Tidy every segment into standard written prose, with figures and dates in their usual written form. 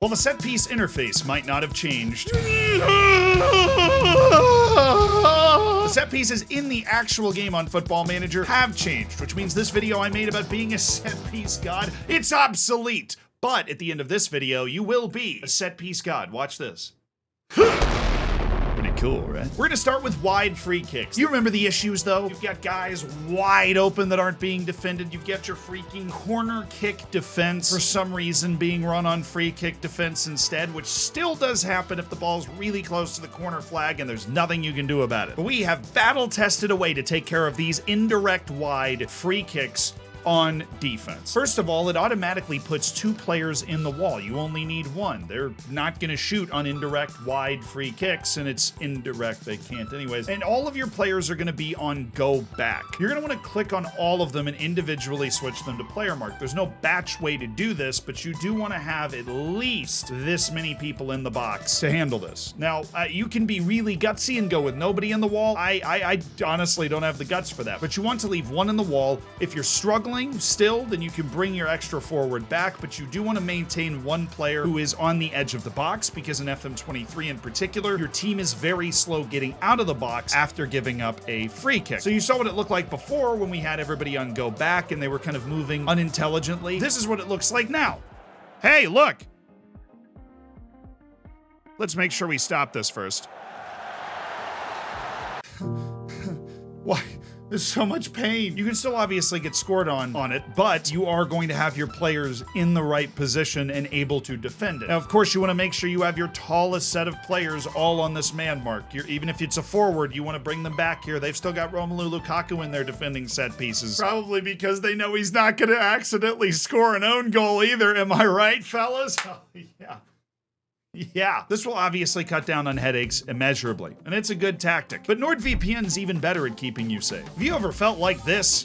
Well, the set piece interface might not have changed. The set pieces in the actual game on Football Manager have changed, which means this video I made about being a set piece god, it's obsolete. But at the end of this video, you will be a set piece god. Watch this. Pretty cool, right? We're gonna start with wide free kicks. You remember the issues though? You've got guys wide open that aren't being defended. You've got your freaking corner kick defense for some reason being run on free kick defense instead, which still does happen if the ball's really close to the corner flag and there's nothing you can do about it. But we have battle tested a way to take care of these indirect wide free kicks on defense. First of all, it automatically puts 2 players in the wall. You only need 1. They're not going to shoot on indirect wide free kicks, and it's indirect, they can't anyways. And all of your players are going to be on go back. You're going to want to click on all of them and individually switch them to player mark. There's no batch way to do this, but you do want to have at least this many people in the box to handle this. Now, you can be really gutsy and go with nobody in the wall. I honestly don't have the guts for that, but you want to leave 1 in the wall. If you're struggling still, then you can bring your extra forward back, but you do want to maintain 1 player who is on the edge of the box, because in FM23 in particular, your team is very slow getting out of the box after giving up a free kick. So you saw what it looked like before when we had everybody on go back and they were kind of moving unintelligently. This is what it looks like now. Hey, look! Let's make sure we stop this first. Why? There's so much pain. You can still obviously get scored on it, but you are going to have your players in the right position and able to defend it. Now, of course, you want to make sure you have your tallest set of players all on this man mark. Even if it's a forward, you want to bring them back here. They've still got Romelu Lukaku in there defending set pieces. Probably because they know he's not going to accidentally score an own goal either. Am I right, fellas? Oh, yeah. Yeah, this will obviously cut down on headaches immeasurably, and it's a good tactic. But NordVPN's even better at keeping you safe. Have you ever felt like this?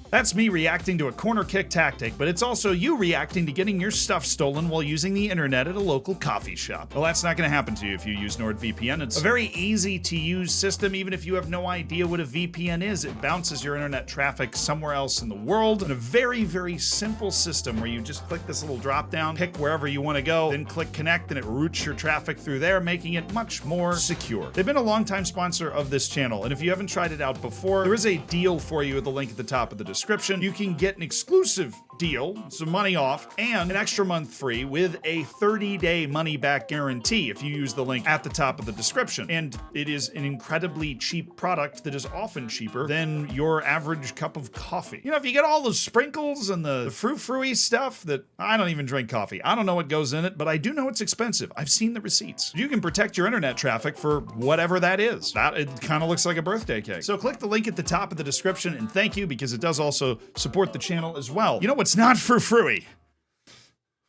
That's me reacting to a corner kick tactic, but it's also you reacting to getting your stuff stolen while using the internet at a local coffee shop. Well, that's not going to happen to you if you use NordVPN. It's a very easy to use system, even if you have no idea what a VPN is. It bounces your internet traffic somewhere else in the world in a very, very simple system where you just click this little drop down, pick wherever you want to go, then click connect, and it routes your traffic through there, making it much more secure. They've been a longtime sponsor of this channel, and if you haven't tried it out before, there is a deal for you at the link at the top of the description. You can get an exclusive deal, some money off, and an extra month free with a 30-day money-back guarantee if you use the link at the top of the description. And it is an incredibly cheap product that is often cheaper than your average cup of coffee. You know, if you get all the sprinkles and the frou-frou-y stuff that I don't even drink coffee. I don't know what goes in it, but I do know it's expensive. I've seen the receipts. You can protect your internet traffic for whatever that is. It kind of looks like a birthday cake. So click the link at the top of the description, and thank you, because it does also support the channel as well. You know what's not frou-frou-y?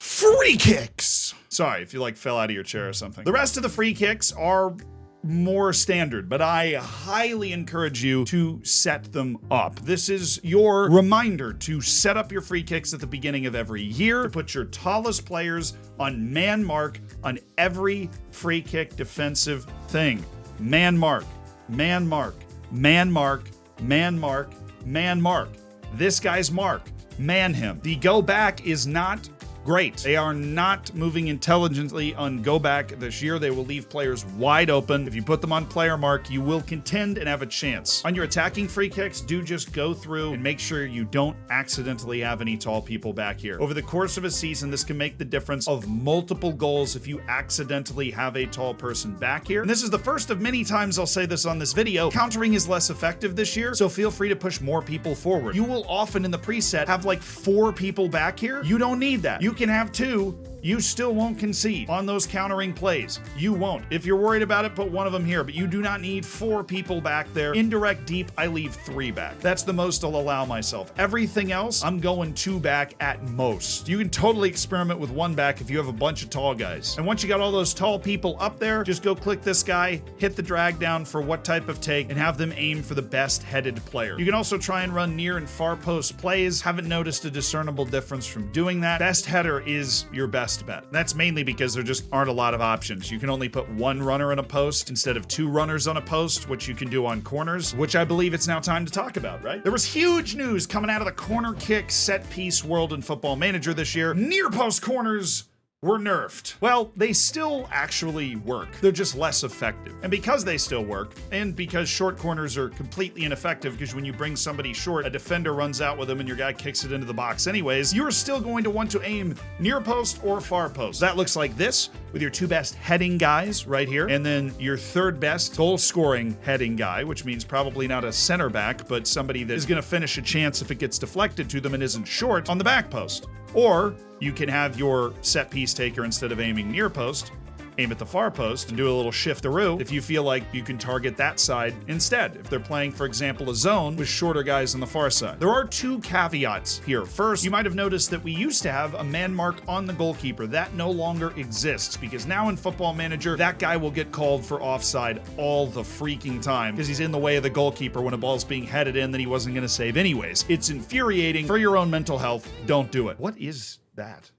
Free kicks! Sorry if you fell out of your chair or something. The rest of the free kicks are more standard, but I highly encourage you to set them up. This is your reminder to set up your free kicks at the beginning of every year, to put your tallest players on man mark on every free kick defensive thing. Man mark, man mark, man mark, man mark, man mark. This guy's mark. Man him. The go back is not great. They are not moving intelligently on go back this year. They will leave players wide open. If you put them on player mark, you will contend and have a chance. On your attacking free kicks, do just go through and make sure you don't accidentally have any tall people back here. Over the course of a season, this can make the difference of multiple goals if you accidentally have a tall person back here. And this is the first of many times I'll say this on this video. Countering is less effective this year, so feel free to push more people forward. You will often in the preset have 4 people back here. You don't need that. You can have 2. You still won't concede on those countering plays. You won't. If you're worried about it, put 1 of them here, but you do not need 4 people back there. Indirect deep, I leave 3 back. That's the most I'll allow myself. Everything else, I'm going 2 back at most. You can totally experiment with 1 back if you have a bunch of tall guys. And once you got all those tall people up there, just go click this guy, hit the drag down for what type of take, and have them aim for the best headed player. You can also try and run near and far post plays. Haven't noticed a discernible difference from doing that. Best header is your best bet. That's mainly because there just aren't a lot of options. You can only put 1 runner in a post instead of 2 runners on a post, which you can do on corners, which I believe it's now time to talk about, right? There was huge news coming out of the corner kick set piece world in Football Manager this year. Near post corners were nerfed. Well, they still actually work. They're just less effective. And because they still work, and because short corners are completely ineffective, because when you bring somebody short, a defender runs out with them and your guy kicks it into the box anyways, you're still going to want to aim near post or far post. That looks like this, with your 2 best heading guys right here, and then your 3rd best goal scoring heading guy, which means probably not a center back, but somebody that is going to finish a chance if it gets deflected to them and isn't short on the back post. Or you can have your set piece taker, instead of aiming near post, aim at the far post and do a little shift-a-roo if you feel like you can target that side instead, if they're playing, for example, a zone with shorter guys on the far side. There are 2 caveats here. First, you might have noticed that we used to have a man mark on the goalkeeper. That no longer exists, because now in Football Manager, that guy will get called for offside all the freaking time because he's in the way of the goalkeeper when a ball's being headed in that he wasn't going to save anyways. It's infuriating. For your own mental health, don't do it. What is that?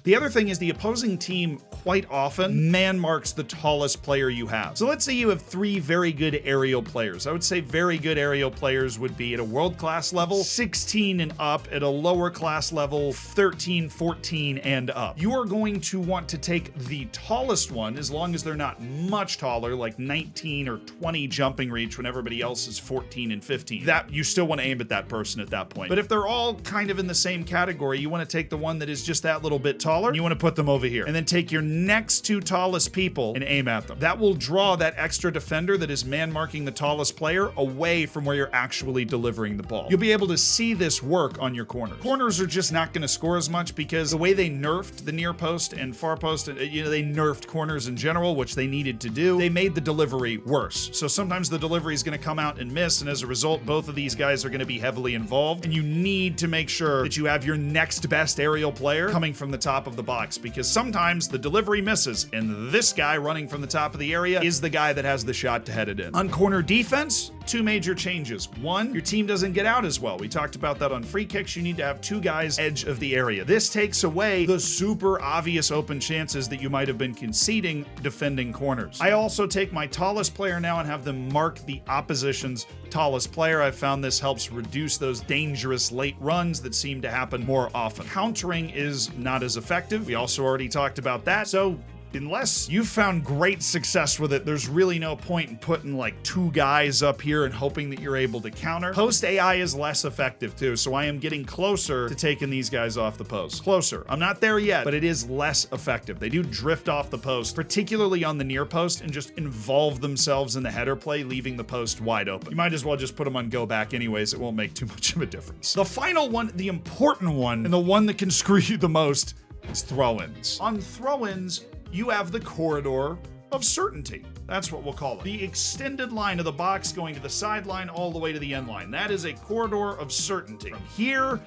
The other thing is the opposing team quite often man marks the tallest player you have. So let's say you have 3 very good aerial players. I would say very good aerial players would be at a world-class level, 16 and up, at a lower class level, 13, 14 and up. You are going to want to take the tallest one, as long as they're not much taller, like 19 or 20 jumping reach when everybody else is 14 and 15. That you still want to aim at that person at that point. But if they're all kind of in the same category, you want to take the one that is just that little bit taller. You want to put them over here, and then take your next 2 tallest people and aim at them. That will draw that extra defender that is man marking the tallest player away from where you're actually delivering the ball. You'll be able to see this work on your corners. Corners are just not going to score as much because the way they nerfed the near post and far post, they nerfed corners in general, which they needed to do. They made the delivery worse. So sometimes the delivery is going to come out and miss, and as a result, both of these guys are going to be heavily involved, and you need to make sure that you have your next best aerial player coming from the top of the box, because sometimes the delivery misses and this guy running from the top of the area is the guy that has the shot to head it in. On corner defense, 2 major changes. 1, your team doesn't get out as well. We talked about that on free kicks. You need to have 2 guys edge of the area. This takes away the super obvious open chances that you might have been conceding defending corners. I also take my tallest player now and have them mark the opposition's tallest player. I've found this helps reduce those dangerous late runs that seem to happen more often. Countering is not as effective. We also already talked about that. So unless you've found great success with it, there's really no point in putting like 2 guys up here and hoping that you're able to counter. Post AI is less effective too, so I am getting closer to taking these guys off the post. Closer. I'm not there yet, but it is less effective. They do drift off the post, particularly on the near post, and just involve themselves in the header play, leaving the post wide open. You might as well just put them on go back anyways. It won't make too much of a difference. The final one, the important one, and the one that can screw you the most, is throw-ins. On throw-ins, you have the corridor of certainty. That's what we'll call it. The extended line of the box going to the sideline all the way to the end line. That is a corridor of certainty. From here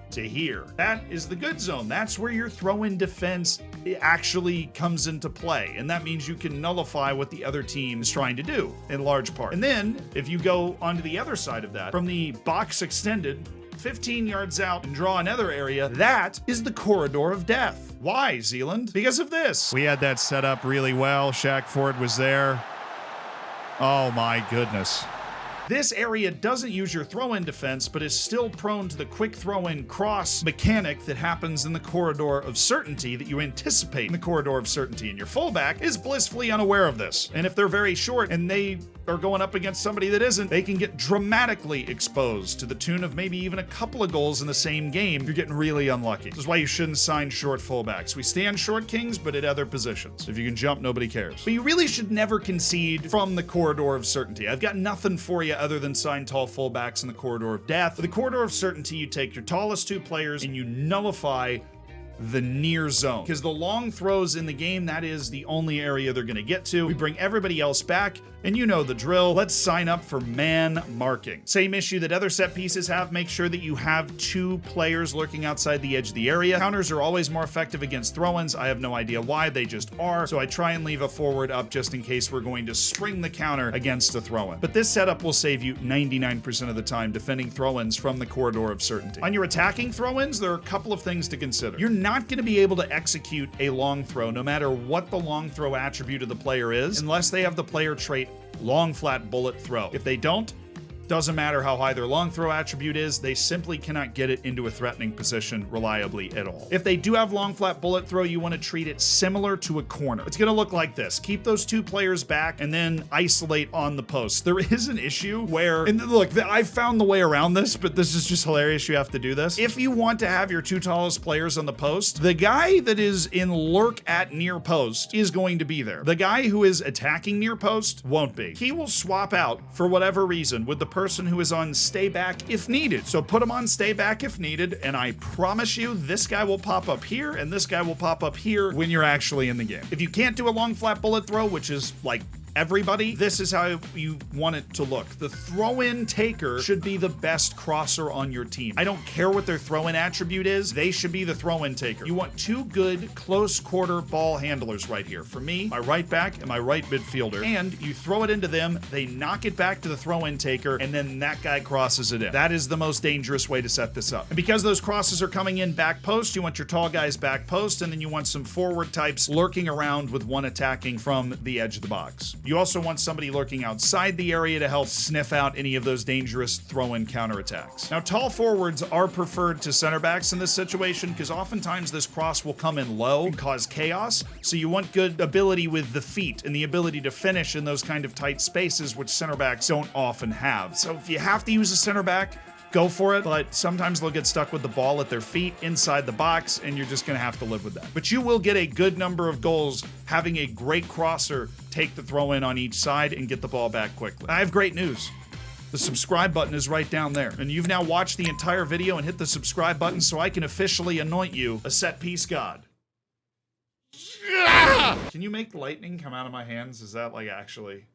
to here. That is the good zone. That's where your throw-in defense actually comes into play. And that means you can nullify what the other team is trying to do in large part. And then if you go onto the other side of that, from the box extended 15 yards out and draw another area, that is the corridor of death. Why, Zealand? Because of this. We had that set up really well. Shaq Ford was there. Oh my goodness. This area doesn't use your throw-in defense, but is still prone to the quick throw-in cross mechanic that happens in the corridor of certainty that you anticipate in the corridor of certainty. And your fullback is blissfully unaware of this. And if they're very short and they are going up against somebody that isn't, they can get dramatically exposed to the tune of maybe even a couple of goals in the same game. You're getting really unlucky. This is why you shouldn't sign short fullbacks. We stand short kings, but at other positions. If you can jump, nobody cares. But you really should never concede from the corridor of certainty. I've got nothing for you other than sign tall fullbacks in the corridor of death. For the corridor of certainty, you take your tallest 2 players and you nullify the near zone. Because the long throws in the game, that is the only area they're going to get to. We bring everybody else back, and you know the drill. Let's sign up for man marking. Same issue that other set pieces have. Make sure that you have 2 players lurking outside the edge of the area. Counters are always more effective against throw-ins. I have no idea why, they just are. So I try and leave a forward up just in case we're going to spring the counter against a throw-in. But this setup will save you 99% of the time defending throw-ins from the corridor of certainty. On your attacking throw-ins, there are a couple of things to consider. You're not going to be able to execute a long throw, no matter what the long throw attribute of the player is, unless they have the player trait long flat bullet throw. If they don't, Doesn't matter how high their long throw attribute is, they simply cannot get it into a threatening position reliably at all. If they do have long flat bullet throw, you want to treat it similar to a corner. It's going to look like this. Keep those 2 players back and then isolate on the post. There is an issue where, and look, I've found the way around this, but this is just hilarious. You have to do this. If you want to have your 2 tallest players on the post, the guy that is in lurk at near post is going to be there. The guy who is attacking near post won't be. He will swap out for whatever reason with the person who is on stay back if needed. So put him on stay back if needed, and I promise you this guy will pop up here and this guy will pop up here when you're actually in the game. If you can't do a long flat bullet throw, which is like everybody, this is how you want it to look. The throw-in taker should be the best crosser on your team. I don't care what their throw-in attribute is, they should be the throw-in taker. You want 2 good close quarter ball handlers right here. For me, my right back and my right midfielder. And you throw it into them, they knock it back to the throw-in taker, and then that guy crosses it in. That is the most dangerous way to set this up. And because those crosses are coming in back post, you want your tall guys back post, and then you want some forward types lurking around with one attacking from the edge of the box. You also want somebody lurking outside the area to help sniff out any of those dangerous throw-in counterattacks. Now, tall forwards are preferred to center backs in this situation because oftentimes this cross will come in low and cause chaos. So you want good ability with the feet and the ability to finish in those kind of tight spaces, which center backs don't often have. So if you have to use a center back, go for it, but sometimes they'll get stuck with the ball at their feet inside the box, and you're just gonna have to live with that. But you will get a good number of goals having a great crosser take the throw in on each side and get the ball back quickly. I have great news. The subscribe button is right down there, and you've now watched the entire video and hit the subscribe button so I can officially anoint you a set piece god. Can you make lightning come out of my hands? Is that like actually...